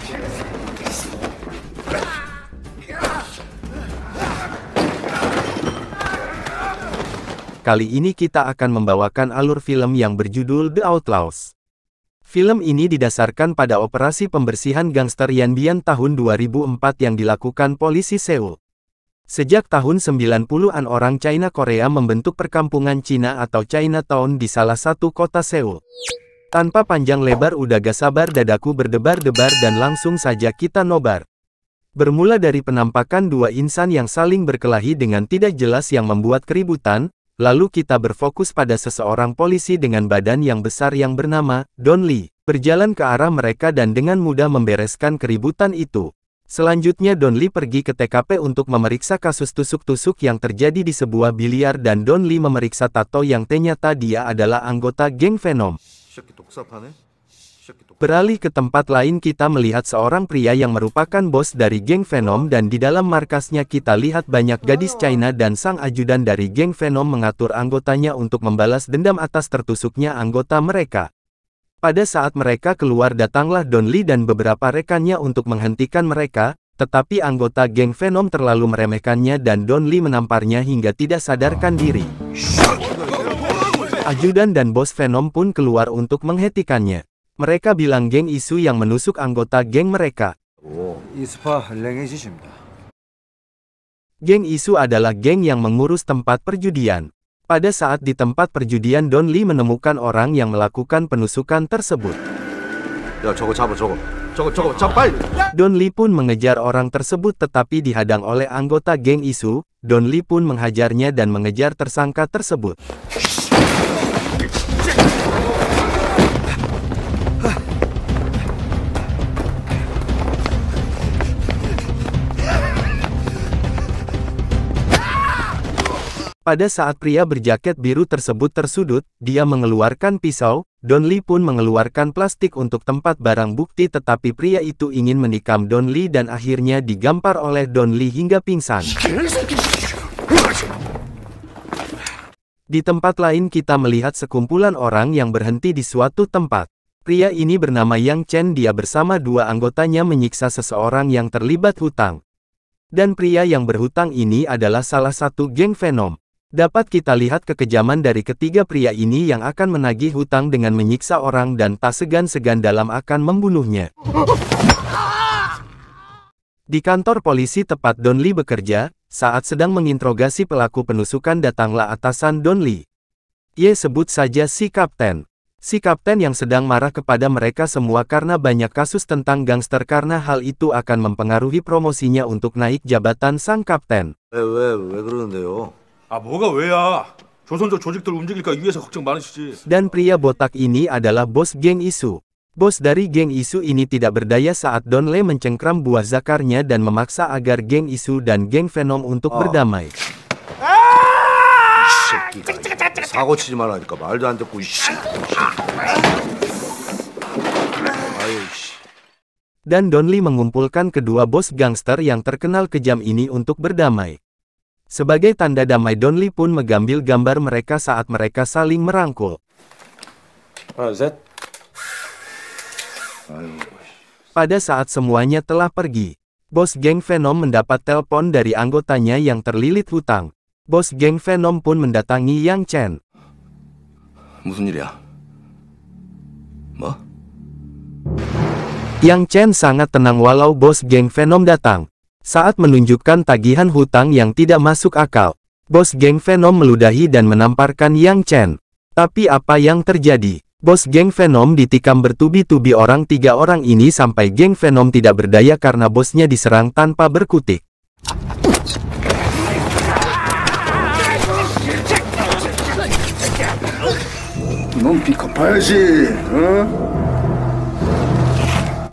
Kali ini kita akan membawakan alur film yang berjudul The Outlaws. Film ini didasarkan pada operasi pembersihan gangster Yanbian tahun 2004 yang dilakukan polisi Seoul. Sejak tahun 90-an orang China Korea membentuk perkampungan Cina atau Chinatown di salah satu kota Seoul. Tanpa panjang lebar udah gak sabar dadaku berdebar-debar dan langsung saja kita nobar. Bermula dari penampakan dua insan yang saling berkelahi dengan tidak jelas yang membuat keributan, lalu kita berfokus pada seseorang polisi dengan badan yang besar yang bernama Don Lee, berjalan ke arah mereka dan dengan mudah membereskan keributan itu. Selanjutnya Don Lee pergi ke TKP untuk memeriksa kasus tusuk-tusuk yang terjadi di sebuah biliar dan Don Lee memeriksa Tato yang ternyata dia adalah anggota geng Venom. Beralih ke tempat lain kita melihat seorang pria yang merupakan bos dari geng Venom dan di dalam markasnya kita lihat banyak gadis China dan sang ajudan dari geng Venom mengatur anggotanya untuk membalas dendam atas tertusuknya anggota mereka. Pada saat mereka keluar datanglah Don Lee dan beberapa rekannya untuk menghentikan mereka, tetapi anggota geng Venom terlalu meremehkannya dan Don Lee menamparnya hingga tidak sadarkan diri. Ajudan dan bos Venom pun keluar untuk menghentikannya. Mereka bilang geng Isu yang menusuk anggota geng mereka. Geng Isu adalah geng yang mengurus tempat perjudian. Pada saat di tempat perjudian Don Lee menemukan orang yang melakukan penusukan tersebut. Don Lee pun mengejar orang tersebut tetapi dihadang oleh anggota geng Isu. Don Lee pun menghajarnya dan mengejar tersangka tersebut. Pada saat pria berjaket biru tersebut tersudut, dia mengeluarkan pisau, Don Lee pun mengeluarkan plastik untuk tempat barang bukti tetapi pria itu ingin menikam Don Lee dan akhirnya digampar oleh Don Lee hingga pingsan. Di tempat lain kita melihat sekumpulan orang yang berhenti di suatu tempat. Pria ini bernama Yang Chen, dia bersama dua anggotanya menyiksa seseorang yang terlibat hutang. Dan pria yang berhutang ini adalah salah satu geng Venom. Dapat kita lihat kekejaman dari ketiga pria ini yang akan menagih hutang dengan menyiksa orang dan tak segan-segan dalam akan membunuhnya. Di kantor polisi tempat Don Lee bekerja, saat sedang menginterogasi pelaku penusukan datanglah atasan Don Lee. Ye, sebut saja si Kapten. Si Kapten yang sedang marah kepada mereka semua karena banyak kasus tentang gangster karena hal itu akan mempengaruhi promosinya untuk naik jabatan sang Kapten. 왜 그러는데요? 뭐가 왜야? 조선족 조직들 움직일까 위해서 걱정 많으시지. Dan pria botak ini adalah bos geng Isu. Bos dari geng Isu ini tidak berdaya saat Don Lee mencengkram buah zakarnya dan memaksa agar geng Isu dan geng Venom untuk berdamai. 사고 치지 말라니까 말도 안 듣고. Dan Don Lee mengumpulkan kedua bos gangster yang terkenal kejam ini untuk berdamai. Sebagai tanda damai Don Lee pun mengambil gambar mereka saat mereka saling merangkul. Pada saat semuanya telah pergi, bos geng Venom mendapat telepon dari anggotanya yang terlilit hutang. Bos geng Venom pun mendatangi Yang Chen. 무슨 일이야? 뭐? Yang Chen sangat tenang walau bos geng Venom datang. Saat menunjukkan tagihan hutang yang tidak masuk akal, bos geng Venom meludahi dan menamparkan Yang Chen. Tapi apa yang terjadi? Bos geng Venom ditikam bertubi-tubi orang. Tiga orang ini sampai geng Venom tidak berdaya karena bosnya diserang tanpa berkutik.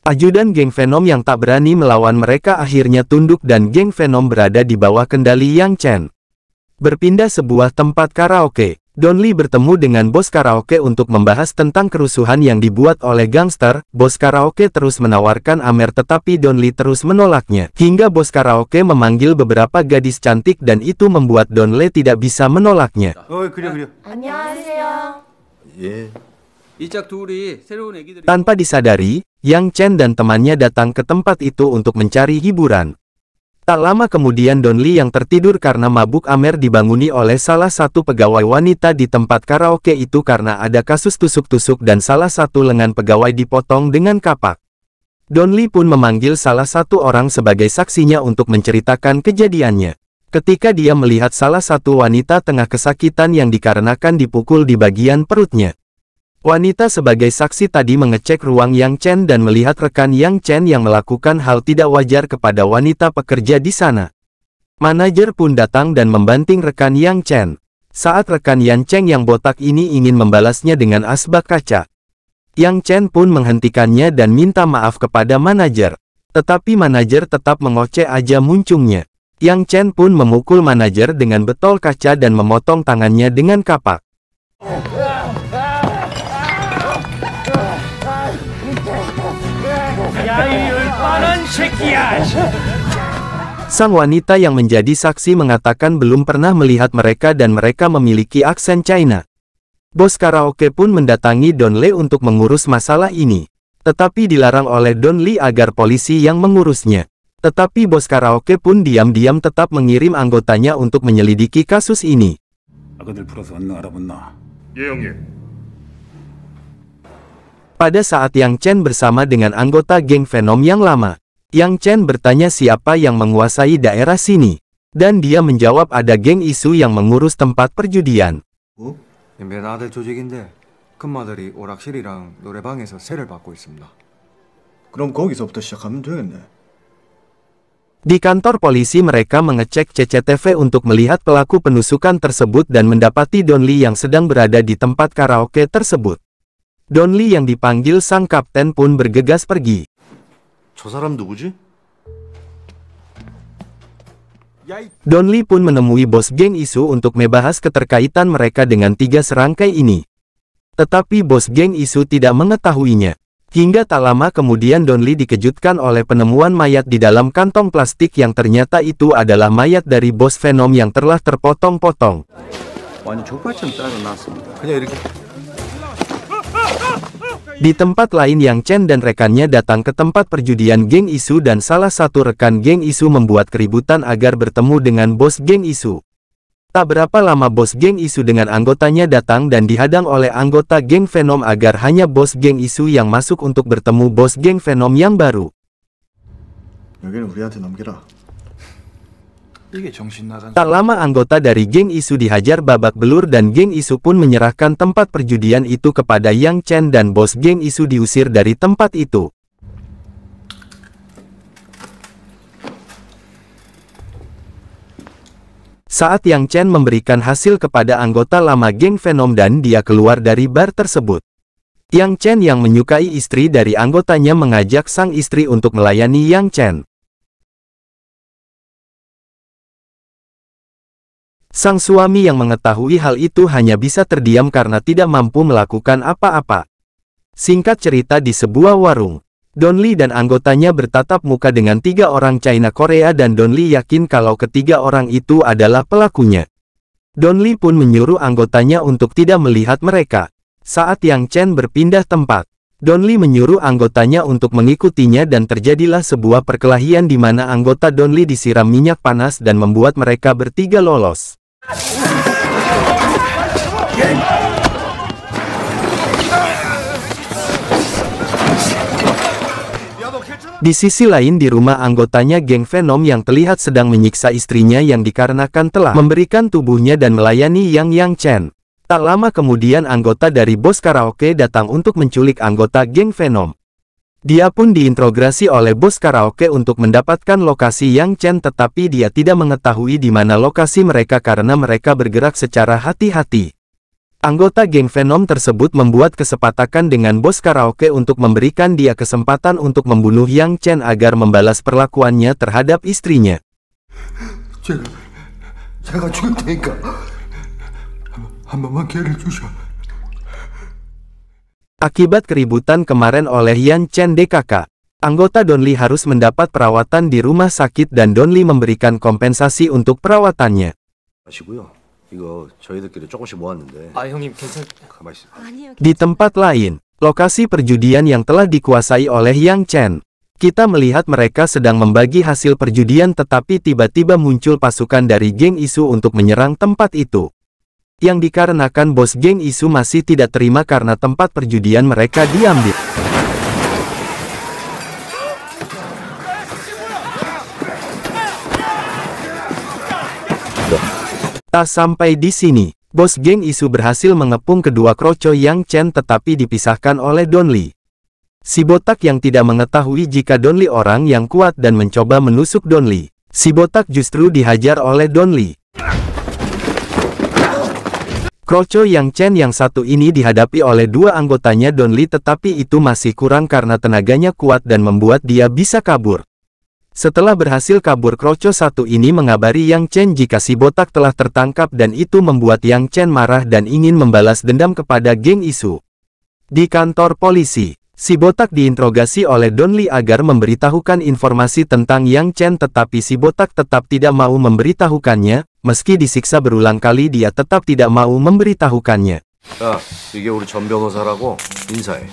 Ajudan geng Venom yang tak berani melawan mereka akhirnya tunduk dan geng Venom berada di bawah kendali Yang Chen. Berpindah sebuah tempat karaoke, Don Lee bertemu dengan bos karaoke untuk membahas tentang kerusuhan yang dibuat oleh gangster. Bos karaoke terus menawarkan Amer tetapi Don Lee terus menolaknya. Hingga bos karaoke memanggil beberapa gadis cantik dan itu membuat Don Lee tidak bisa menolaknya. 안녕하세요. 예. Tanpa disadari, Yang Chen dan temannya datang ke tempat itu untuk mencari hiburan. Tak lama kemudian Don Lee yang tertidur karena mabuk amer dibanguni oleh salah satu pegawai wanita di tempat karaoke itu karena ada kasus tusuk-tusuk dan salah satu lengan pegawai dipotong dengan kapak. Don Lee pun memanggil salah satu orang sebagai saksinya untuk menceritakan kejadiannya. Ketika dia melihat salah satu wanita tengah kesakitan yang dikarenakan dipukul di bagian perutnya. Wanita sebagai saksi tadi mengecek ruang Yang Chen dan melihat rekan Yang Chen yang melakukan hal tidak wajar kepada wanita pekerja di sana. Manajer pun datang dan membanting rekan Yang Chen. Saat rekan Yang Chen yang botak ini ingin membalasnya dengan asbak kaca. Yang Chen pun menghentikannya dan minta maaf kepada manajer. Tetapi manajer tetap mengoceh aja muncungnya. Yang Chen pun memukul manajer dengan betol kaca dan memotong tangannya dengan kapak. Sang wanita yang menjadi saksi mengatakan belum pernah melihat mereka dan mereka memiliki aksen China. Bos karaoke pun mendatangi Don Lee untuk mengurus masalah ini. Tetapi dilarang oleh Don Lee agar polisi yang mengurusnya. Tetapi bos karaoke pun diam-diam tetap mengirim anggotanya untuk menyelidiki kasus ini. Pada saat Yang Chen bersama dengan anggota geng Venom yang lama, Yang Chen bertanya siapa yang menguasai daerah sini. Dan dia menjawab ada geng isu yang mengurus tempat perjudian. 맨 아들 조직인데 큰마들이 오락실이랑 노래방에서 세를 받고 있습니다. 그럼 거기서부터 시작하면 되겠네. Di kantor polisi mereka mengecek CCTV untuk melihat pelaku penusukan tersebut dan mendapati Don Lee yang sedang berada di tempat karaoke tersebut. Don Lee yang dipanggil sang kapten pun bergegas pergi. 저 사람 누구지? Don Lee pun menemui bos geng isu untuk membahas keterkaitan mereka dengan 3 serangkai ini. Tetapi bos geng isu tidak mengetahuinya. Hingga tak lama kemudian Don Lee dikejutkan oleh penemuan mayat di dalam kantong plastik yang ternyata itu adalah mayat dari bos Venom yang telah terpotong-potong. Di tempat lain Yang Chen dan rekannya datang ke tempat perjudian geng isu dan salah satu rekan geng isu membuat keributan agar bertemu dengan bos geng isu. Tak berapa lama bos geng isu dengan anggotanya datang dan dihadang oleh anggota geng Venom agar hanya bos geng isu yang masuk untuk bertemu bos geng Venom yang baru. 여기는 우리한테 넘기라. Tak lama anggota dari geng isu dihajar babak belur dan geng isu pun menyerahkan tempat perjudian itu kepada Yang Chen dan bos geng isu diusir dari tempat itu. Saat Yang Chen memberikan hasil kepada anggota lama geng Venom dan dia keluar dari bar tersebut. Yang Chen yang menyukai istri dari anggotanya mengajak sang istri untuk melayani Yang Chen. Sang suami yang mengetahui hal itu hanya bisa terdiam karena tidak mampu melakukan apa-apa. Singkat cerita di sebuah warung, Don Lee dan anggotanya bertatap muka dengan 3 orang China Korea dan Don Lee yakin kalau ketiga orang itu adalah pelakunya. Don Lee pun menyuruh anggotanya untuk tidak melihat mereka. Saat Yang Chen berpindah tempat, Don Lee menyuruh anggotanya untuk mengikutinya dan terjadilah sebuah perkelahian di mana anggota Don Lee disiram minyak panas dan membuat mereka bertiga lolos. Di sisi lain di rumah anggotanya geng Venom yang terlihat sedang menyiksa istrinya yang dikarenakan telah memberikan tubuhnya dan melayani Yang Chen. Tak lama kemudian anggota dari bos karaoke datang untuk menculik anggota geng Venom. Dia pun diinterogasi oleh bos karaoke untuk mendapatkan lokasi Yang Chen tetapi dia tidak mengetahui di mana lokasi mereka karena mereka bergerak secara hati-hati. Anggota geng Venom tersebut membuat kesepakatan dengan bos karaoke untuk memberikan dia kesempatan untuk membunuh Yang Chen agar membalas perlakuannya terhadap istrinya. 제가 죽을 테니까 한 번만 기회를 주셔. Akibat keributan kemarin oleh Yang Chen DKK, anggota Don Lee harus mendapat perawatan di rumah sakit dan Don Lee memberikan kompensasi untuk perawatannya. 이거 저희들끼리 조금씩 모았는데. 형님 괜찮... 가만히 있어. Di tempat lain, Lokasi perjudian yang telah dikuasai oleh Yang Chen. Kita melihat mereka sedang membagi hasil perjudian tetapi tiba-tiba muncul pasukan dari geng Isu untuk menyerang tempat itu. Yang dikarenakan bos geng Isu masih tidak terima karena tempat perjudian mereka diambil. Tak sampai di sini, bos geng Isu berhasil mengepung kedua kroco Yang Chen tetapi dipisahkan oleh Don Li. Si botak yang tidak mengetahui jika Don Li orang yang kuat dan mencoba menusuk Don Li. Si botak justru dihajar oleh Don Li. Kroco Yang Chen yang satu ini dihadapi oleh dua anggotanya Don Li tetapi itu masih kurang karena tenaganya kuat dan membuat dia bisa kabur. Setelah berhasil kabur kroco satu ini mengabari Yang Chen jika si botak telah tertangkap dan itu membuat Yang Chen marah dan ingin membalas dendam kepada geng Isu. Di kantor polisi, si botak diinterogasi oleh Don Li agar memberitahukan informasi tentang Yang Chen tetapi si botak tetap tidak mau memberitahukannya, meski disiksa berulang kali dia tetap tidak mau memberitahukannya. 야, 이게 우리 전 변호사라고 인사해.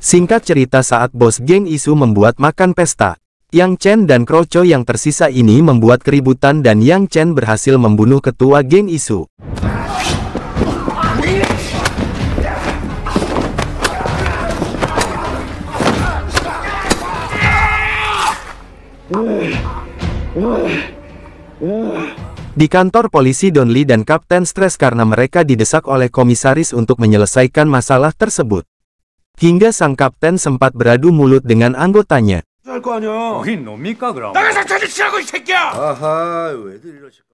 Singkat cerita saat bos geng Isu membuat makan pesta, Yang Chen dan kroco yang tersisa ini membuat keributan dan Yang Chen berhasil membunuh ketua geng Isu. Di kantor polisi Don Li dan Kapten stres karena mereka didesak oleh komisaris untuk menyelesaikan masalah tersebut. Hingga sang kapten sempat beradu mulut dengan anggotanya.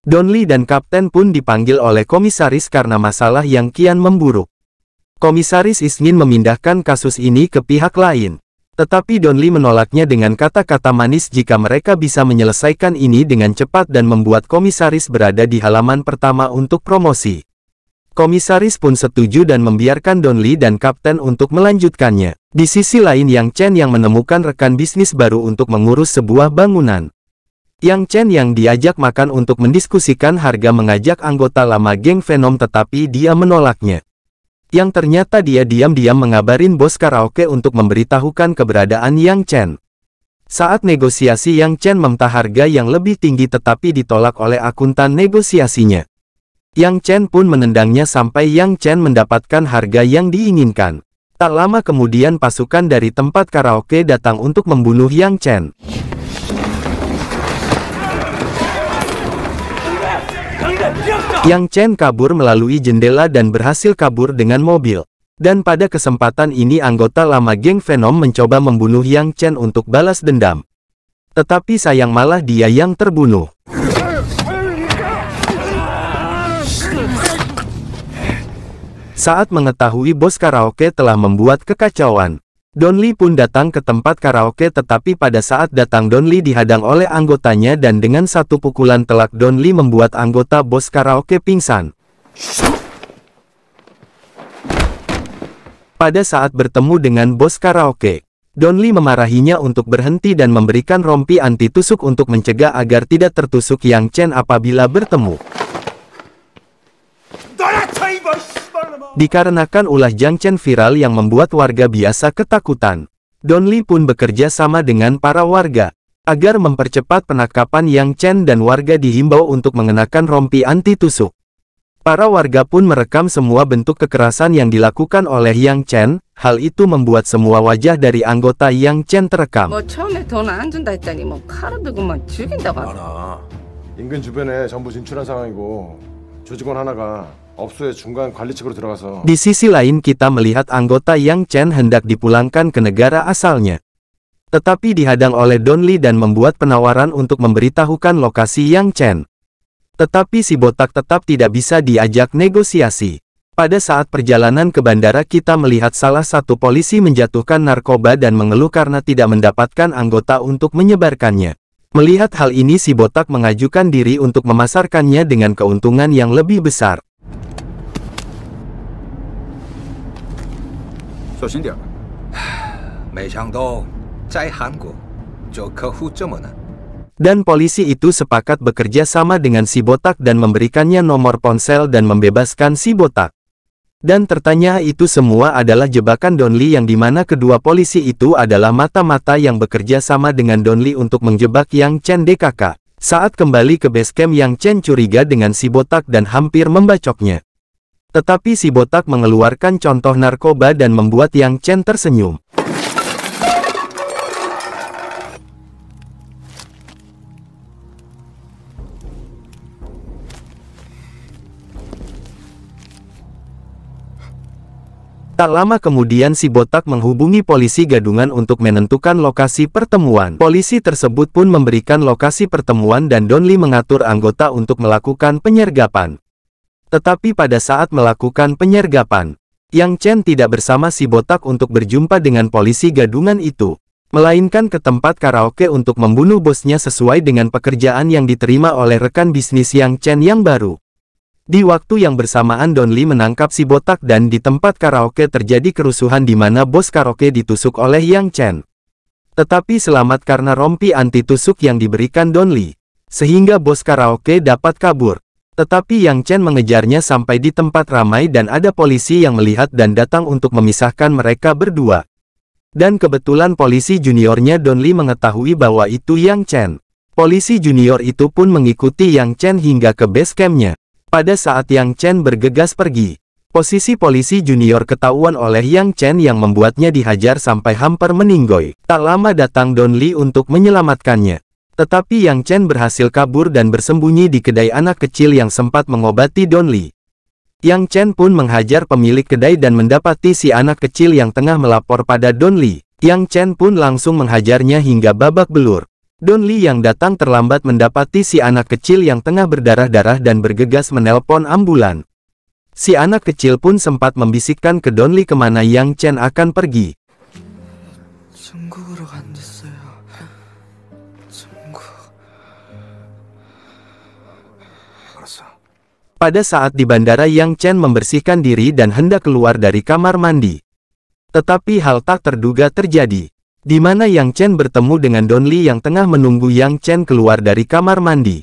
Don Li dan kapten pun dipanggil oleh komisaris karena masalah yang kian memburuk. Komisaris ingin memindahkan kasus ini ke pihak lain. Tetapi Don Li menolaknya dengan kata-kata manis jika mereka bisa menyelesaikan ini dengan cepat dan membuat komisaris berada di halaman pertama untuk promosi. Komisaris pun setuju dan membiarkan Don Li dan kapten untuk melanjutkannya. Di sisi lain Yang Chen yang menemukan rekan bisnis baru untuk mengurus sebuah bangunan. Yang Chen yang diajak makan untuk mendiskusikan harga mengajak anggota lama geng Venom tetapi dia menolaknya. Yang ternyata dia diam-diam mengabarin bos karaoke untuk memberitahukan keberadaan Yang Chen. Saat negosiasi Yang Chen meminta harga yang lebih tinggi tetapi ditolak oleh akuntan negosiasinya. Yang Chen pun menendangnya sampai Yang Chen mendapatkan harga yang diinginkan. Tak lama kemudian pasukan dari tempat karaoke datang untuk membunuh Yang Chen. Yang Chen kabur melalui jendela dan berhasil kabur dengan mobil. Dan pada kesempatan ini anggota lama geng Venom mencoba membunuh Yang Chen untuk balas dendam. Tetapi sayang malah dia yang terbunuh. Saat mengetahui bos karaoke telah membuat kekacauan, Don Li pun datang ke tempat karaoke tetapi pada saat datang Don Li dihadang oleh anggotanya dan dengan satu pukulan telak Don Li membuat anggota bos karaoke pingsan. Pada saat bertemu dengan bos karaoke, Don Li memarahinya untuk berhenti dan memberikan rompi anti tusuk untuk mencegah agar tidak tertusuk Yang Chen apabila bertemu. Dikarenakan ulah Yang Chen viral yang membuat warga biasa ketakutan, Don Li pun bekerja sama dengan para warga agar mempercepat penangkapan Yang Chen dan warga dihimbau untuk mengenakan rompi anti tusuk. Para warga pun merekam semua bentuk kekerasan yang dilakukan oleh Yang Chen. Hal itu membuat semua wajah dari anggota Yang Chen terekam. 처음에 돈 안 준다 했더니 칼을 들고 죽인다고 많아. 인근 주변에 전부 진출한 상황이고 조직원 하나가 업소의 중간 관리 측으로 들어가서. Di sisi lain kita melihat anggota Yang Chen hendak dipulangkan ke negara asalnya. Tetapi dihadang oleh Don Li dan membuat penawaran untuk memberitahukan lokasi Yang Chen. Tetapi si botak tetap tidak bisa diajak negosiasi. Pada saat perjalanan ke bandara kita melihat salah satu polisi menjatuhkan narkoba dan mengeluh karena tidak mendapatkan anggota untuk menyebarkannya. Melihat hal ini si botak mengajukan diri untuk memasarkannya dengan keuntungan yang lebih besar. 小心点，没想到在韩国做客户这么难。 Dan polisi itu sepakat bekerja sama dengan si botak dan memberikannya nomor ponsel dan membebaskan si botak. Dan tertanya itu semua adalah jebakan Don Lee yang dimana kedua polisi itu adalah mata-mata yang bekerja sama dengan Don Lee untuk menjebak Yang Chen DKK. Saat kembali ke base camp, Yang Chen curiga dengan si botak dan hampir membacoknya. Tetapi si botak mengeluarkan contoh narkoba dan membuat Yang Chen tersenyum. Tak lama kemudian si botak menghubungi polisi gadungan untuk menentukan lokasi pertemuan. Polisi tersebut pun memberikan lokasi pertemuan dan Don Lee mengatur anggota untuk melakukan penyergapan. Tetapi pada saat melakukan penyergapan, Yang Chen tidak bersama si botak untuk berjumpa dengan polisi gadungan itu, melainkan ke tempat karaoke untuk membunuh bosnya sesuai dengan pekerjaan yang diterima oleh rekan bisnis Yang Chen yang baru. Di waktu yang bersamaan Don Lee menangkap si botak dan di tempat karaoke terjadi kerusuhan di mana bos karaoke ditusuk oleh Yang Chen. Tetapi selamat karena rompi anti tusuk yang diberikan Don Lee, sehingga bos karaoke dapat kabur. Tetapi Yang Chen mengejarnya sampai di tempat ramai dan ada polisi yang melihat dan datang untuk memisahkan mereka berdua. Dan kebetulan polisi juniornya Don Lee mengetahui bahwa itu Yang Chen. Polisi junior itu pun mengikuti Yang Chen hingga ke base camp-nya. Pada saat Yang Chen bergegas pergi, posisi polisi junior ketahuan oleh Yang Chen yang membuatnya dihajar sampai hampir meninggoy. Tak lama datang Don Lee untuk menyelamatkannya. Tetapi Yang Chen berhasil kabur dan bersembunyi di kedai anak kecil yang sempat mengobati Don Lee. Yang Chen pun menghajar pemilik kedai dan mendapati si anak kecil yang tengah melapor pada Don Lee. Yang Chen pun langsung menghajarnya hingga babak belur. Don Lee yang datang terlambat mendapati si anak kecil yang tengah berdarah-darah dan bergegas menelpon ambulan. Si anak kecil pun sempat membisikkan ke Don Lee kemana Yang Chen akan pergi. Pada saat di bandara Yang Chen membersihkan diri dan hendak keluar dari kamar mandi. Tetapi hal tak terduga terjadi. Di mana Yang Chen bertemu dengan Don Lee yang tengah menunggu Yang Chen keluar dari kamar mandi.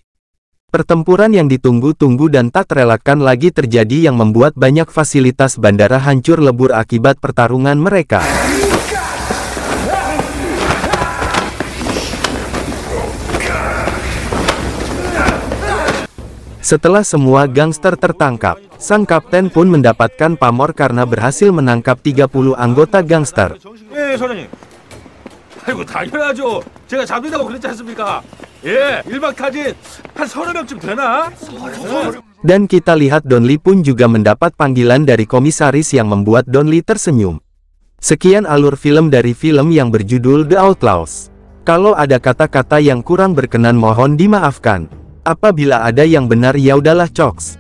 Pertempuran yang ditunggu-tunggu dan tak terelakkan lagi terjadi yang membuat banyak fasilitas bandara hancur lebur akibat pertarungan mereka. Setelah semua gangster tertangkap, sang kapten pun mendapatkan pamor karena berhasil menangkap 30 anggota gangster. 아이고 당연하죠. 제가 잡는다고 그랬지 않습니까? 예, 1박 타진 한 30명쯤 되나? Dan kita lihat Don Lee pun juga mendapat panggilan dari komisaris yang membuat Don Lee tersenyum. Sekian alur film dari film yang berjudul The Outlaws. Kalau ada kata-kata yang kurang berkenan mohon dimaafkan. Apabila ada yang benar ya udahlah coks.